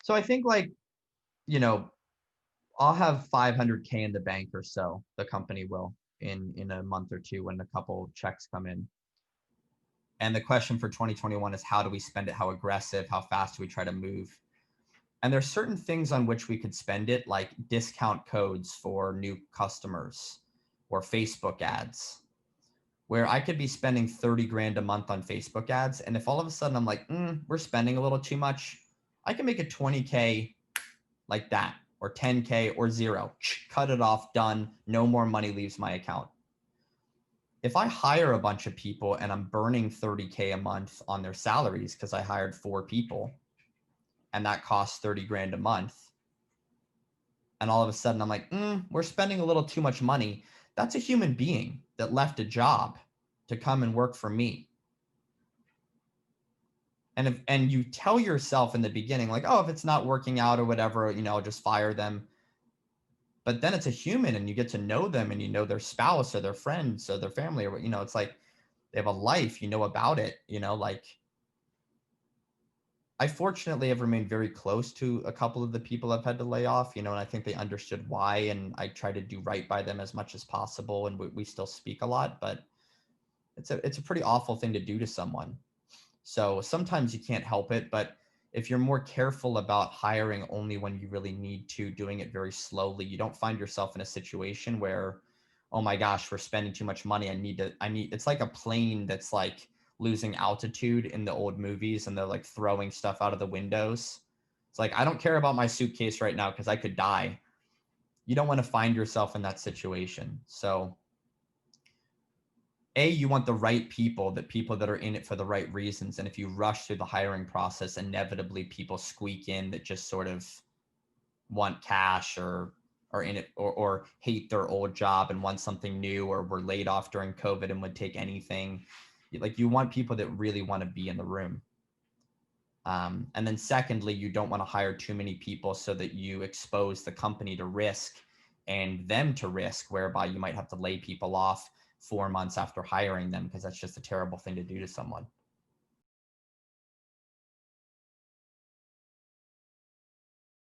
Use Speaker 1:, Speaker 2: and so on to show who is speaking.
Speaker 1: So I think like, you know, I'll have 500K in the bank or so. The company will in a month or two when a couple checks come in. And the question for 2021 is how do we spend it? How aggressive? How fast do we try to move? And there's certain things on which we could spend it, like discount codes for new customers or Facebook ads, where I could be spending 30 grand a month on Facebook ads. And if all of a sudden I'm like, we're spending a little too much, I can make it 20K like that, or 10K or zero, cut it off, done. No more money leaves my account. If I hire a bunch of people and I'm burning 30K a month on their salaries because I hired 4 people and that costs 30 grand a month, and all of a sudden I'm like, we're spending a little too much money. That's a human being that left a job to come and work for me. And you tell yourself in the beginning, like, oh, if it's not working out or whatever, just fire them. But then it's a human and you get to know them and you know their spouse or their friends or their family, or it's like they have a life, about it, like I fortunately have remained very close to a couple of the people I've had to lay off, and I think they understood why, and I try to do right by them as much as possible, and we still speak a lot, but it's a pretty awful thing to do to someone. So sometimes you can't help it, but if you're more careful about hiring only when you really need to, doing it very slowly, you don't find yourself in a situation where, oh my gosh, we're spending too much money. It's like a plane that's like losing altitude in the old movies and they're like throwing stuff out of the windows. It's like, I don't care about my suitcase right now because I could die. You don't want to find yourself in that situation. So you want the right people, the people that are in it for the right reasons. And if you rush through the hiring process, inevitably people squeak in that just sort of want cash or are in it or hate their old job and want something new, or were laid off during COVID and would take anything. Like, you want people that really want to be in the room. And then secondly, you don't want to hire too many people so that you expose the company to risk and them to risk, whereby you might have to lay people off 4 months after hiring them, because that's just a terrible thing to do to someone.